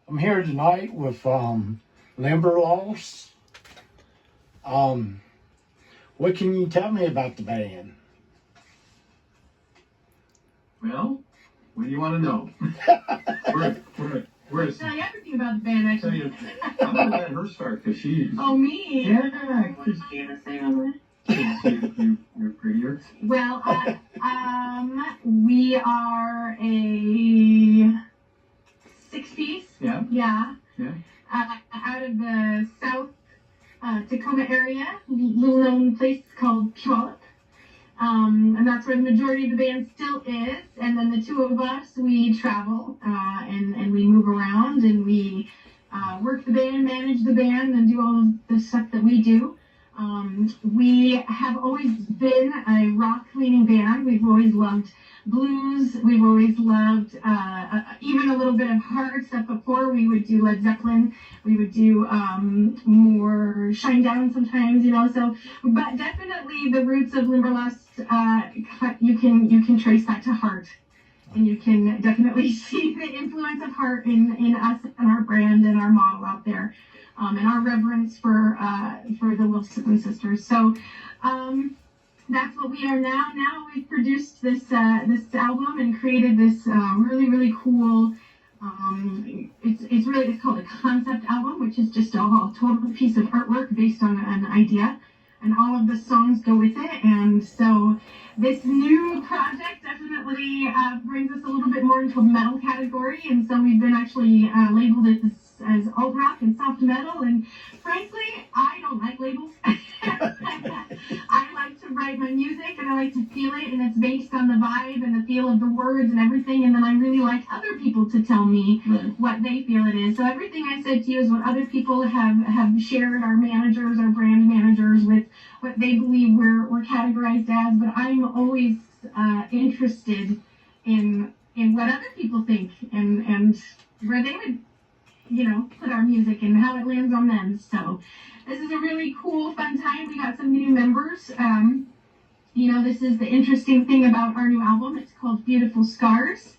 I'm here tonight with Limberlost. What can you tell me about the band? Well, what do you want to know? Where's Tell you everything about the band, actually. I'm gonna let her start because she. Oh, me? Yeah. What am I gonna say on You're prettier. Well, we are a six-piece. Yeah. Yeah. Yeah. Out of the South Tacoma area, little-known place called Puyallup. And that's where the majority of the band still is. And then the two of us, we travel and we move around and we work the band, manage the band, and do all of the stuff that we do. We have always been a rock-leaning band. We've always loved blues. We've always loved even a little bit of hard stuff. Before we would do Led Zeppelin. We would do more Shinedown sometimes, So, but definitely the roots of Limberlost, you can trace that to Heart. And you can definitely see the influence of Heart in us and our brand and our model out there. And our reverence for the Wilson sisters. So that's what we are now. Now we've produced this album and created this really, really cool. It's called a concept album, which is just a total piece of artwork based on an idea, and all of the songs go with it. And so this new project definitely brings us a little bit more into a metal category, and so we've been actually labeled it as alt rock and soft metal. And frankly, I don't like labels. I like to write my music and I like to feel it, and it's based on the vibe and the feel of the words and everything. And then I really like other people to tell me what they feel it is. So everything I said to you is what other people have shared, our managers, our brand managers, with what they believe we're categorized as. But I'm always interested in what other people think and where they would put our music and how it lands on them. So this is a really cool, fun time. We got some new members. This is the interesting thing about our new album. It's called Beautiful Scars,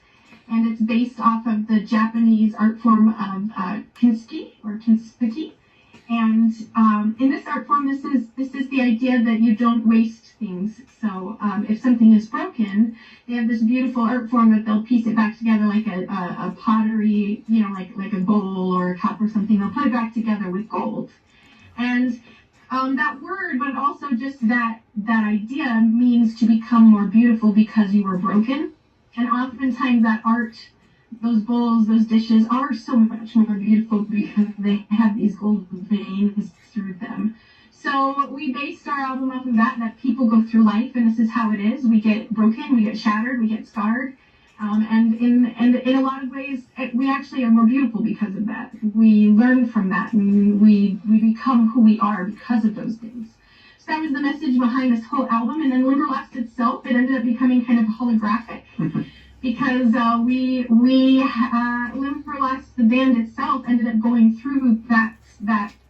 and it's based off of the Japanese art form of kintsugi or kintsugi. And in this art form, this is the idea that you don't waste things. So if something is broken, they have this beautiful art form that they'll piece it back together like a pottery, like a bowl or a cup or something. They'll put it back together with gold. And that word, but also just that idea means to become more beautiful because you were broken. And oftentimes that art, those bowls, those dishes are so much more beautiful because they have these gold veins through them. So we based our album off of that people go through life, and this is how it is. We get broken, we get shattered, we get scarred. And in a lot of ways, we actually are more beautiful because of that. We learn from that, and we become who we are because of those things. So that was the message behind this whole album. And then Limberlost itself, it ended up becoming kind of holographic because Limberlost, the band itself, ended up going through that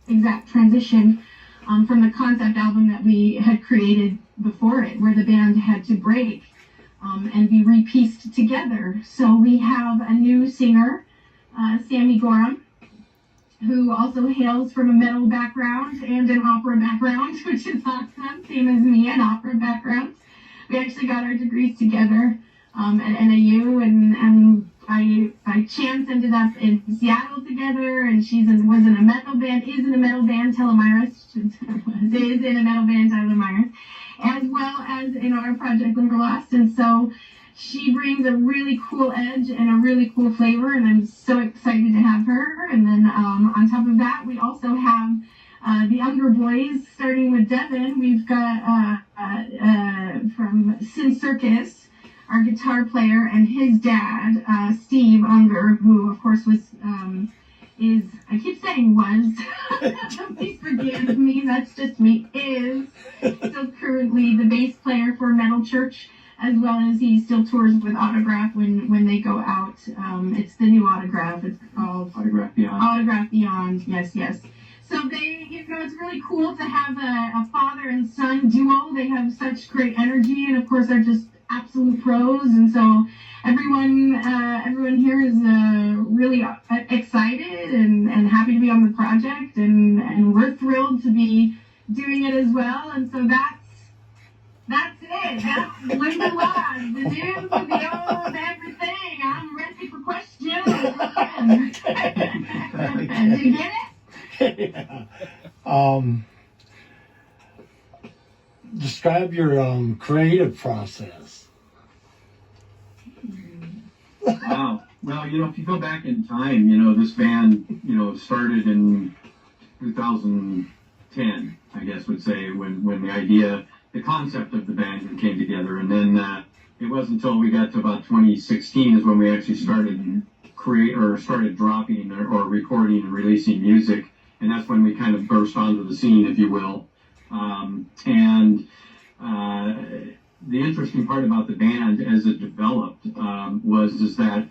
exact transition from the concept album that we had created before it, where the band had to break and be repieced together. So we have a new singer, Sammy Gorham, who also hails from a metal background and an opera background, which is awesome, same as me, an opera background. We actually got our degrees together at NAU, and I by chance ended up in Seattle together, and was in a metal band, Telemiris, is in a metal band, Telemiris, as well as in our project Limberlost. And so she brings a really cool edge and a really cool flavor, and I'm so excited to have her. And then on top of that, we also have the younger boys, starting with Devin. We've got from Sin Circus, our guitar player, and his dad, Steve Unger, who of course I keep saying was, please forgive me, that's just me, is still currently the bass player for Metal Church, as well as he still tours with Autograph when they go out. It's the new Autograph. It's called Autograph Beyond. Autograph Beyond, yes. So it's really cool to have a father and son duo. They have such great energy, and of course they're just absolute pros. And so everyone here is really excited and happy to be on the project, and we're thrilled to be doing it as well. And so that's it. That's Limberlost, the news, the old, everything. I'm ready for questions. Did you get it? Yeah. Describe your creative process. Wow. Well, if you go back in time, this band, started in 2010, I guess would say, when the concept of the band came together. And then it wasn't until we got to about 2016 is when we actually started started dropping or recording and releasing music. And that's when we kind of burst onto the scene, if you will. The interesting part about the band as it developed was that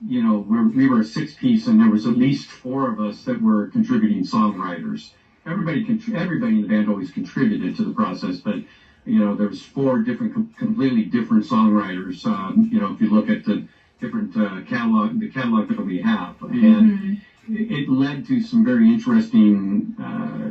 we were a 6-piece, and there was at least 4 of us that were contributing songwriters. Everybody in the band always contributed to the process, but there was 4 completely different songwriters. If you look at the different catalog that we have, and it led to some very interesting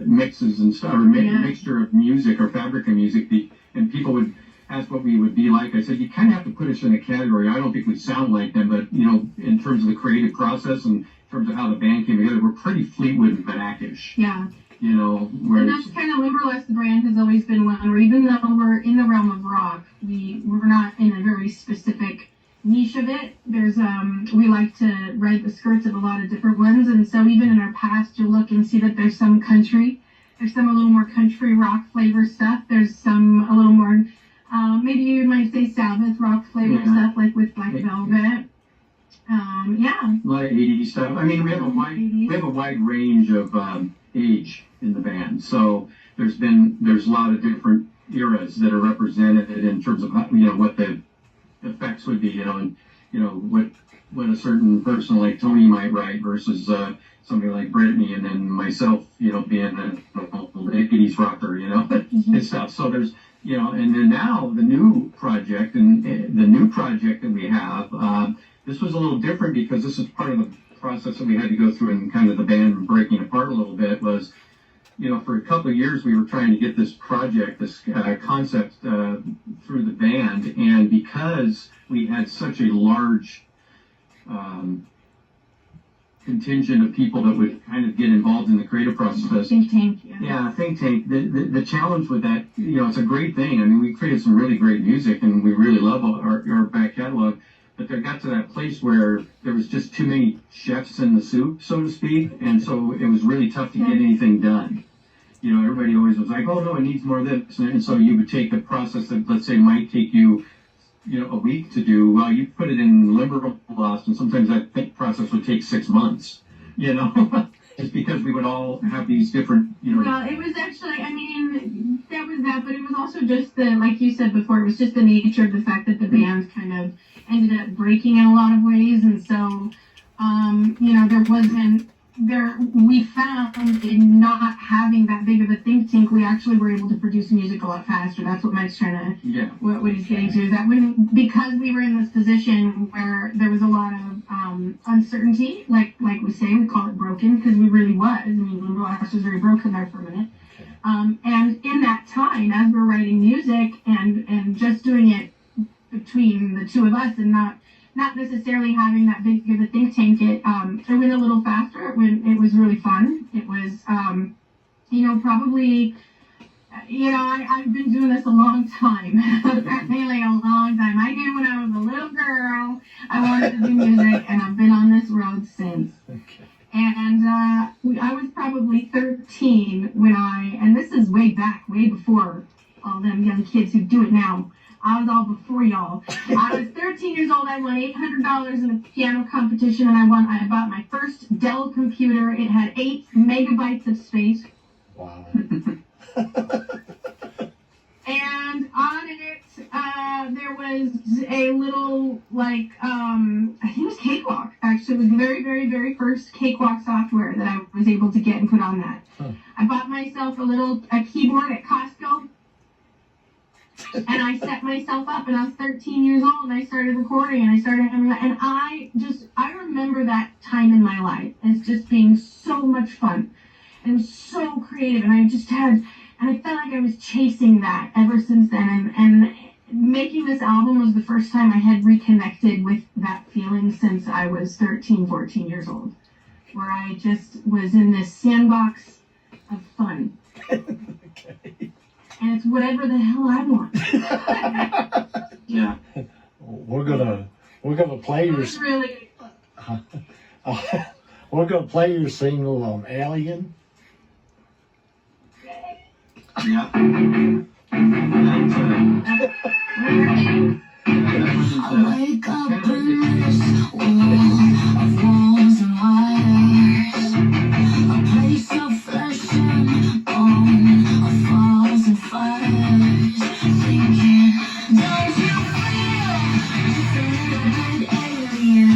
mixes and stuff, or mixture of music or fabric of music. And people would ask what we would be like. I said, you kind of have to put us in a category. I don't think we sound like them, but in terms of the creative process and in terms of how the band came together, we're pretty Fleetwood and Mac-ish. Yeah. And that's kind of Limberlost. The brand has always been one where, even though we're in the realm of rock, we're not in a very specific niche of it. We like to ride the skirts of a lot of different ones, and so even in our past, you'll look and see that there's some country, there's some a little more country rock flavor stuff, there's some a little more, maybe you might say Sabbath rock flavor stuff, like with Black Velvet. A lot of 80s stuff. I mean, we have a wide range of age in the band, so there's a lot of different eras that are represented in terms of what the effects would be, and what a certain person like Tony might write versus somebody like Brittany, and then myself, being an 80s rocker, and stuff. So there's, and then now the new project that we have, this was a little different because this is part of the process that we had to go through, and kind of the band breaking apart a little bit was, for a couple of years we were trying to get this project, this concept through the band, and because we had such a large contingent of people that would kind of get involved in the creative process. Think tank, think tank. The challenge with that, it's a great thing. I mean, we created some really great music, and we really love our back catalog. But there got to that place where there was just too many chefs in the soup, so to speak, and so it was really tough to get anything done. Everybody always was like, oh no, it needs more of this. And so you would take a process that, let's say, might take you, a week to do. Well, you put it in Limberlost, and sometimes that process would take 6 months, just because we would all have these different, Well, it was actually, that was that, but it was also just like you said before, it was just the nature of the fact that the band kind of ended up breaking in a lot of ways, and so, we found in not having that big of a think tank, we actually were able to produce music a lot faster. That's what Mike's trying to, what he's getting to, is that because we were in this position where there was a lot of uncertainty, like we say, we call it broken, because we really was. Limberlost was very broken there for a minute. And in that time, as we're writing music and just doing it between the two of us, and not necessarily having that big of a think tank, it went a little faster. It was really fun. It was, probably, I've been doing this a long time, really a long time. I knew when I was a little girl I wanted to do music, and I've been on this road since. Okay. And I was probably 13 and this is way before all them young kids who do it now. I was all before y'all. I was 13 years old. I won $800 in a piano competition, and I bought my first Dell computer. It had 8 megabytes of space. Wow. And on it, there was a little, I think it was Cakewalk, actually. It was the very, very, very first Cakewalk software that I was able to get and put on that. I bought myself a keyboard at Costco. And I set myself up, and I was 13 years old, and I started recording, and I started having, and I remember that time in my life as just being so much fun, and so creative, and I felt like I was chasing that ever since then, and making this album was the first time I had reconnected with that feeling since I was 13, 14 years old, where I just was in this sandbox of fun. Okay. And it's whatever the hell I want. Yeah. We're gonna play It your was really we're gonna play your single Alien. Yeah. I wake up in this world of walls and wires, a place of flesh and bone, of falls and fires, thinking, don't you feel just a little bit alien?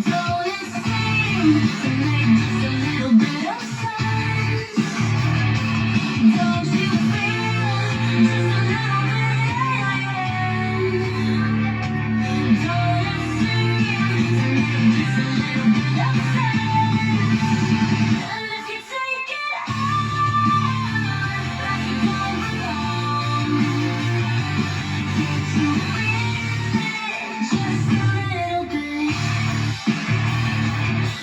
Don't it seem to make just a little bit of sense? Don't you feel just a little bit alien? Don't it seem to make just a little bit of sense? And if you take it on like you don't belong, can't you feel it just a little bit?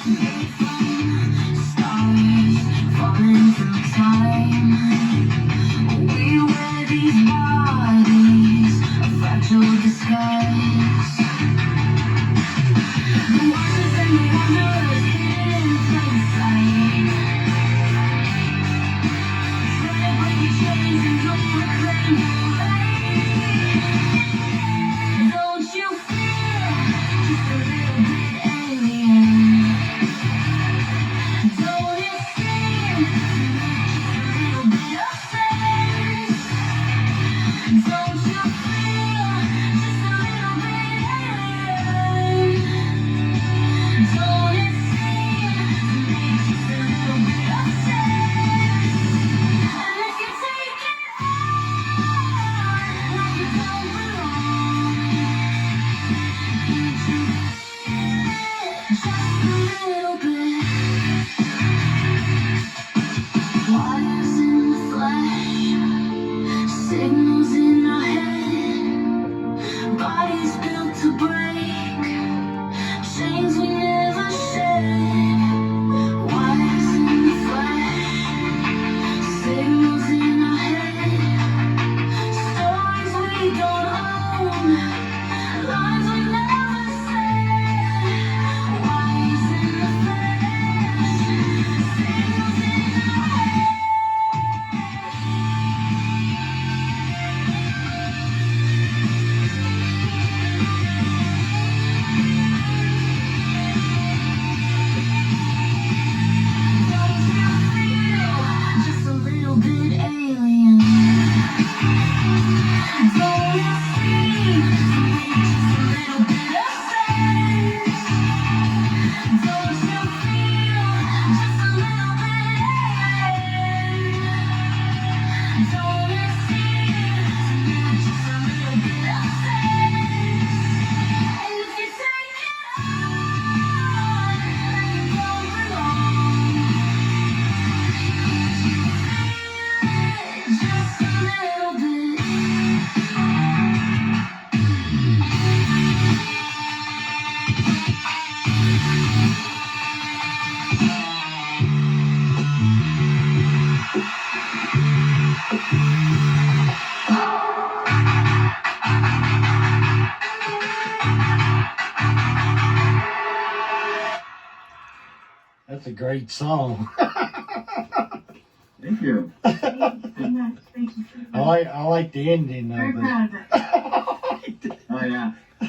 Made from stars falling through time. We wear these bodies, a fragile disguise. The waters and the wonders hidden in plain sight. Try to break your chains and don't reclaim your right. Don't you feel just a little bit alien? Don't it seem to make just a little bit of sense? Don't you feel just a little bit alien? Don't it seem to make just a little bit of sense? And if you take it on like you don't belong, can't you feel it just a little bit? Wires in the flesh, signals in our head, bodies built to break, chains we never shed. Wires in the flesh, signals in our head, stories we don't own, lines we never said. Wires in the flesh, signals in our head. Don't you feel just a little bit alien? Don't it seem to make just a little bit of sense? Don't you feel just a little bit alien? Don't it seem to make just a little bit of sense? And if you take it on like you don't belong, can't you feel it just a little bit? That's a great song. Thank you. Thank you so much. Thank you so I much. like the ending Very of it. proud of it. Oh yeah. Yeah. A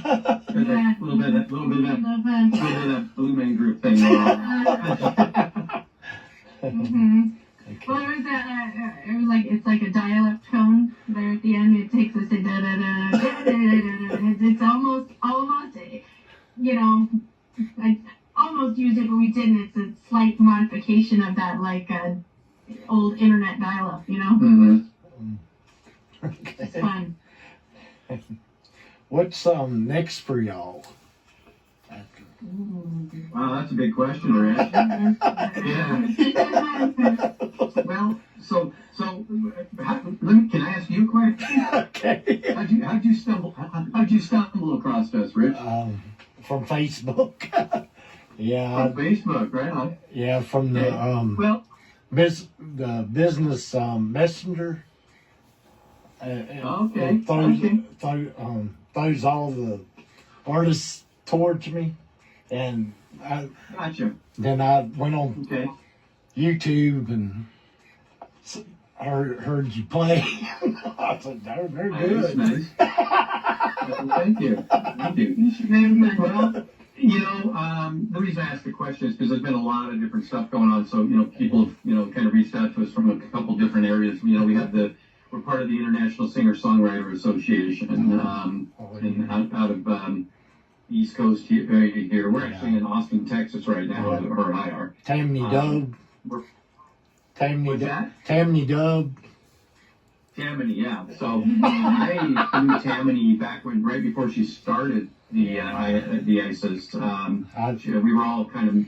little bit of that Love it. Blue Man Group thing going on. Mm-hmm. Okay. Well, it was like it's like a dial-up tone there at the end. It takes us to da da da da da da da. It's almost I almost used it, but we didn't. It's a slight modification of that, like old internet dial-up, Mm-hmm. It's Okay. fun. What's next for y'all? After- Wow, that's a big question, Rich. Well, so can I ask you a question? Okay. How'd you stumble across us, Rich? From Facebook. Yeah, On Facebook, right on. yeah, from the Well, the business messenger. Okay, Throws all the artists towards me, and gotcha. then I went on Okay. YouTube and heard you play. I said, they're Nice, good. nice. Thank you. Thank you. Well, the reason I asked the question is because there's been a lot of different stuff going on. So, people have, kind of reached out to us from a couple different areas. We're part of the International Singer-Songwriter Association, and out of East Coast here. We're actually in Austin, Texas right now, Yeah. or I are. Tammany Dub. What's Tammany that? Dub. Tammany, yeah. So I knew Tammany back right before she started the ISIS. We all kind of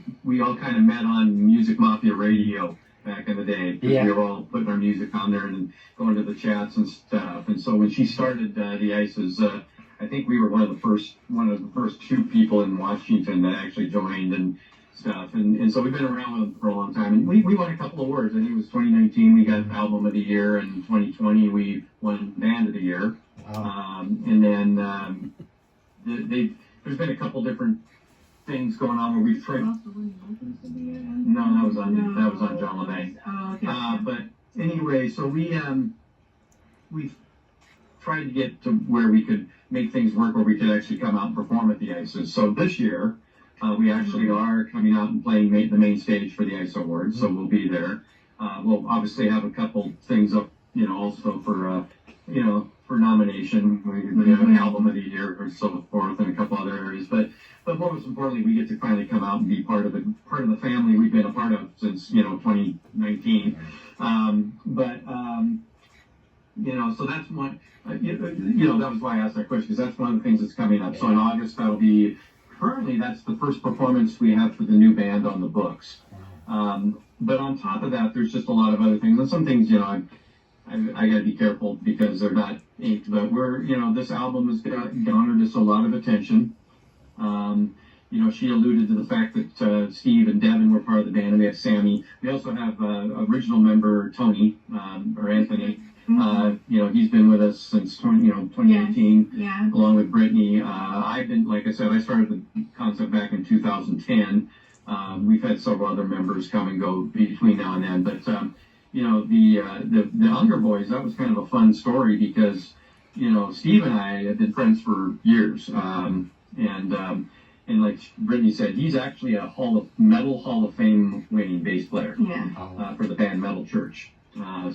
met on Music Mafia Radio back in the day. 'Cause Yeah. we were all putting our music on there and going to the chats and stuff. And so when she started the ISIS, I think we were one of the first two people in Washington that actually joined and stuff. And so we've been around with them for a long time. And we won a couple of awards. I think it was 2019 we got Album of the Year, and 2020 we won Band of the Year. Wow. And then there's been a couple different things going on where we've tried. No, that was on John LeMay. Oh, okay. But anyway, so we've tried to get to where we could make things work, where we could actually come out and perform at the ISIS. So this year, we actually are coming out and playing the main stage for the ISO Awards, so we'll be there. We'll obviously have a couple things up, also for nomination. We have an Album of the Year or so forth, and a couple other areas. But most importantly, we get to finally come out and be part of the family we've been a part of since 2019. So that's one. That was why I asked that question, because that's one of the things that's coming up. So in August, that's the first performance we have for the new band on the books. But on top of that, there's just a lot of other things. And some things, I got to be careful because they're not inked. But this album has garnered us a lot of attention. She alluded to the fact that Steve and Devin were part of the band, and we have Sammy. We also have original member Tony, or Anthony. He's been with us since 2018, Yeah. along with Brittany. I've been, like I said, I started the concept back in 2010. We've had several other members come and go between now and then, but the Unger Boys, that was kind of a fun story because Steve and I have been friends for years, and like Brittany said, he's actually a Hall of Fame winning bass player. Yeah. For the band Metal Church. And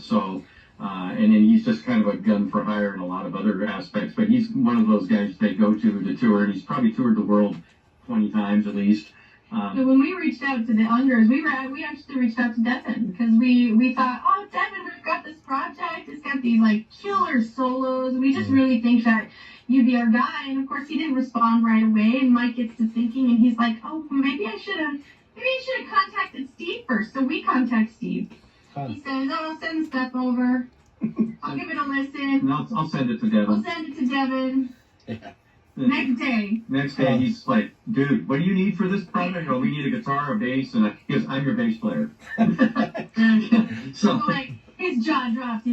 then he's just kind of a gun for hire in a lot of other aspects, but he's one of those guys they go to tour, and he's probably toured the world 20 times at least. So when we reached out to the Ungers, we actually reached out to Devin because we thought, oh, Devin, we've got this project. It's got these like killer solos. We just really think that you'd be our guy. And of course, he didn't respond right away. And Mike gets to thinking, and he's like, oh, maybe I should have contacted Steve first. So we contact Steve. He says, oh, send the stuff over. I'll give it a listen. And I'll send it to Devin. I'll send it to Devin. Yeah. Next day, he's like, dude, what do you need for this project? Oh, we need a guitar, a bass, and he goes, I'm your bass player. so like his jaw dropped.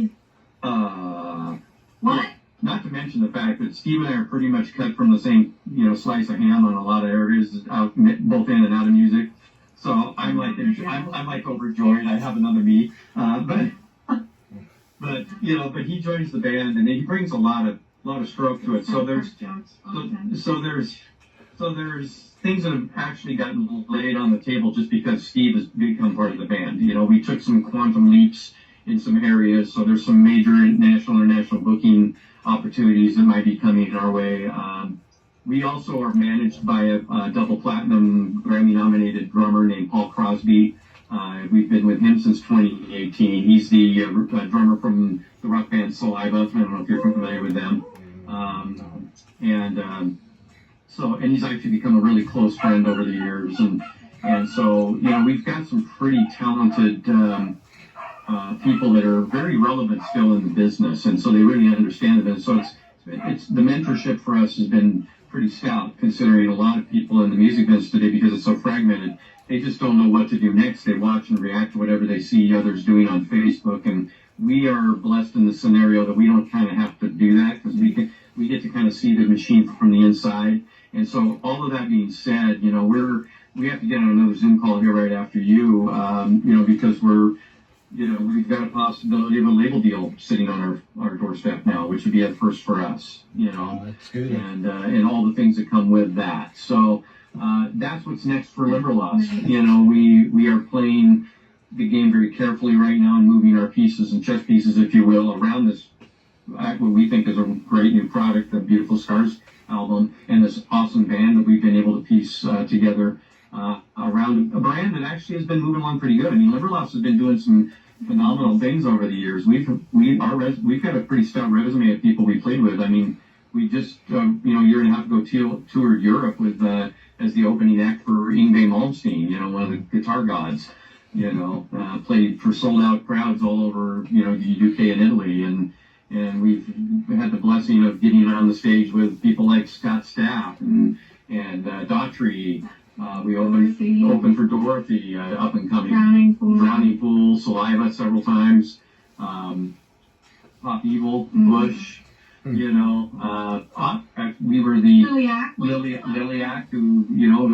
What? Not to mention the fact that Steve and I are pretty much cut from the same, slice of ham on a lot of areas, both in and out of music. So I'm like overjoyed. I have another me, but he joins the band and he brings a lot of stroke to it. So there's things that have actually gotten laid on the table just because Steve has become part of the band. We took some quantum leaps in some areas, so there's some major international booking opportunities that might be coming our way. We also are managed by a double platinum Grammy nominated drummer named Paul Crosby. We've been with him since 2018. He's the drummer from the rock band Saliva. I don't know if you're familiar with them. And he's actually become a really close friend over the years. And so, we've got some pretty talented people that are very relevant still in the business. And so they really understand it. And so it's the mentorship for us has been pretty stout, considering a lot of people in the music business today, because it's so fragmented, they just don't know what to do next. They watch and react to whatever they see others doing on Facebook. And we are blessed in the scenario that we don't kind of have to do that, because we get to kind of see the machine from the inside. And so all of that being said, we have to get on another Zoom call here right after you, because we've got a possibility of a label deal sitting on our doorstep now, which would be a first for us, Oh, that's good. and all the things that come with that. So that's what's next for Limberlost. We are playing the game very carefully right now and moving our pieces and chess pieces, if you will, around this, what we think is a great new product, the Beautiful Scars album, and this awesome band that we've been able to piece together around a brand that actually has been moving along pretty good. I mean, Limberlost has been doing some phenomenal things over the years. We've got a pretty stout resume of people we played with. I mean, we just a year and a half ago toured Europe with as the opening act for Yngwie Malmsteen, one of the guitar gods. Played for sold out crowds all over the UK and Italy, and we've had the blessing of getting on the stage with people like Scott Stapp and Daughtry. We opened for Dorothy, up and coming. Drowning Pool, Saliva several times. Pop Evil, Bush. We were the Liliac, who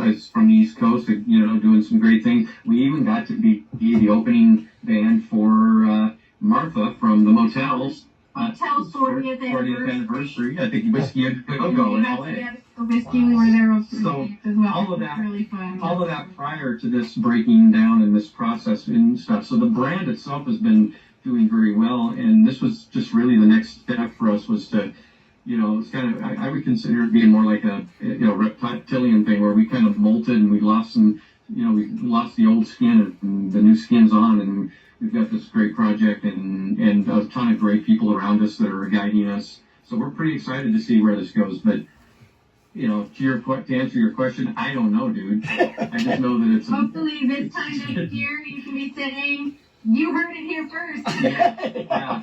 is from the East Coast, doing some great things. We even got to be the opening band for Martha from the Motels. Motels 40th anniversary. I think Whiskey and Go in LA. Whiskey, we were there as well. All of that, really fun. all of that prior to this breaking down and this process and stuff. So the brand itself has been doing very well, and this was just really the next step for us, was to, it's kind of, I would consider it being more like a, reptilian thing, where we kind of molted and we lost some, we lost the old skin and the new skin's on, and we've got this great project and a ton of great people around us that are guiding us. So we're pretty excited to see where this goes. But, to answer your question, I don't know, dude. I just know that it's... Hopefully this time next year you can be saying, you heard it here first. Yeah.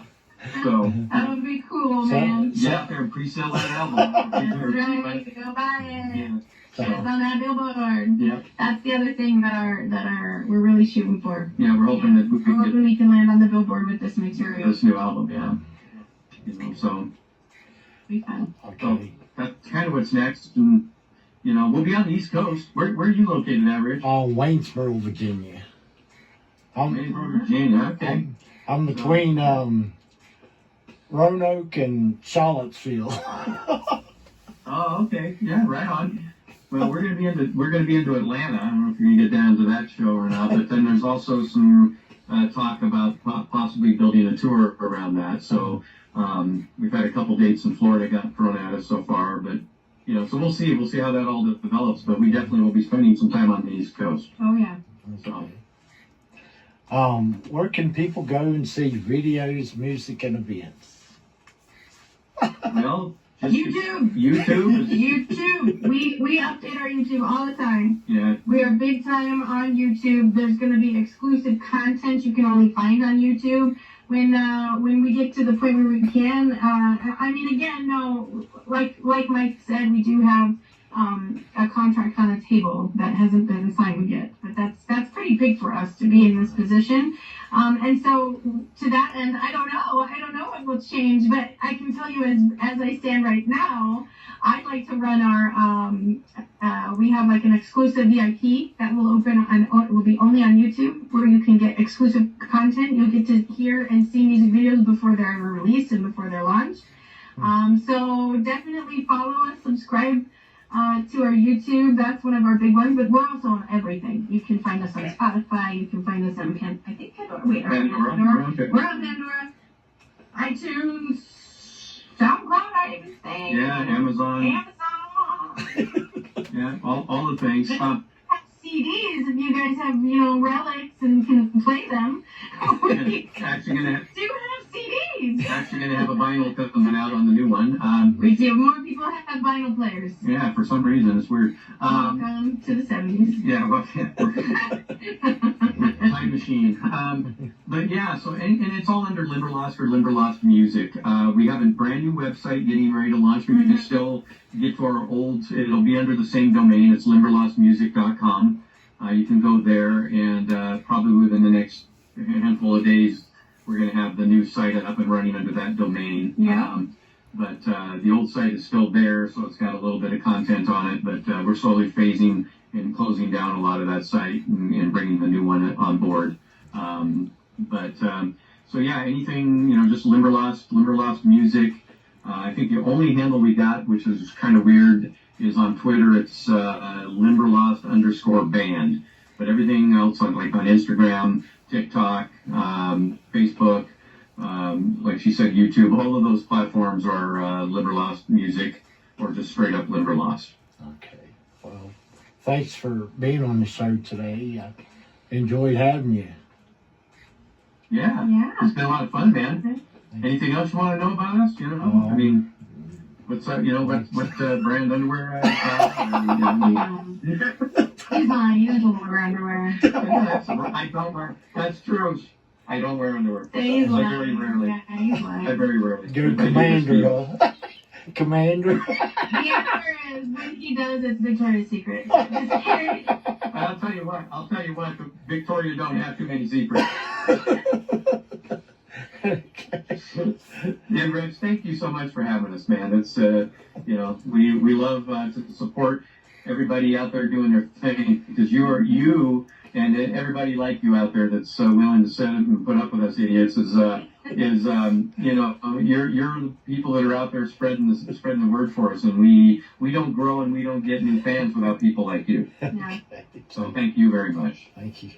So... That would be cool, man. Get out there and pre-sale that album. That's right. Go buy it. Yeah. Get us on that billboard. Yeah. That's the other thing we're really shooting for. Yeah, we're hoping that we can land on the billboard with this material. This new album, yeah. So Be fun. Okay. So that's kind of what's next, and we'll be on the East Coast. Where are you located at, Rich? Waynesboro, Virginia. Waynesboro, Virginia. Okay. I'm between Roanoke and Charlottesville. Oh, okay. Yeah, right on. Well, we're gonna be into Atlanta. I don't know if you're gonna get down to that show or not, but then there's also some talk about possibly building a tour around that. So we've had a couple dates in Florida got thrown at us so far, but so we'll see how that all develops. But we definitely will be spending some time on the East Coast. Oh yeah. So. Where can people go and see videos, music, and events? Well, YouTube. We update our YouTube all the time. Yeah. We are big time on YouTube. There's going to be exclusive content you can only find on YouTube when we get to the point where we can. Like Mike said, we do have a contract on the table that hasn't been signed yet, but that's pretty big for us to be in this position. And so to that end, I don't know what will change, but I can tell you as I stand right now, I'd like to run we have like an exclusive VIP that will will be only on YouTube, where you can get exclusive content. You'll get to hear and see music videos before they're ever released and before they're launched. So definitely follow us, subscribe to our YouTube. That's one of our big ones, but we're also on everything. You can find us on Spotify. You can find us on Pandora. We're on Pandora, iTunes, SoundCloud, I even say. Yeah, Amazon. Yeah, all the things. Pepsi, CDs if you guys have, relics and can play them. We Actually gonna do have CDs. actually gonna have a vinyl coming out on the new one. We do. More people have vinyl players. Yeah, for some reason it's weird. Welcome to the 70s. Yeah, well, time machine. But yeah, so and it's all under Limberlost or Limberlost Music. We have a brand new website getting ready to launch. We can still get to our old. It'll be under the same domain. It's limberlostmusic.com. You can go there, and probably within the next handful of days, we're going to have the new site up and running under that domain. Yeah. But the old site is still there, so it's got a little bit of content on it. But we're slowly phasing and closing down a lot of that site and bringing the new one on board. So yeah, anything, just Limberlost Music. I think the only handle we got, which is kind of weird, is on Twitter. It's Limberlost_band. But everything else on Instagram, TikTok, Facebook, like she said, YouTube, all of those platforms are Limberlost Music or just straight up Limberlost. Okay. Well, thanks for being on the show today. I enjoyed having you. Yeah. It's been a lot of fun, man. Anything else you want to know about us? I mean, what's up? What brand underwear? He's my usual underwear. I don't wear. That's true. I don't wear underwear. He's I very rarely. Yeah, he's lying. I very rarely. Good Commander. Commander. The answer is when he does, it's Victoria's Secret. Just kidding. I'll tell you what. Victoria don't have too many secrets. Yeah, Rich, thank you so much for having us, man. It's we love to support everybody out there doing their thing because you and everybody like you out there that's willing to sit and put up with us idiots is you're the people that are out there spreading the word for us, and we don't grow and we don't get new fans without people like you. Yeah. So thank you very much. Thank you.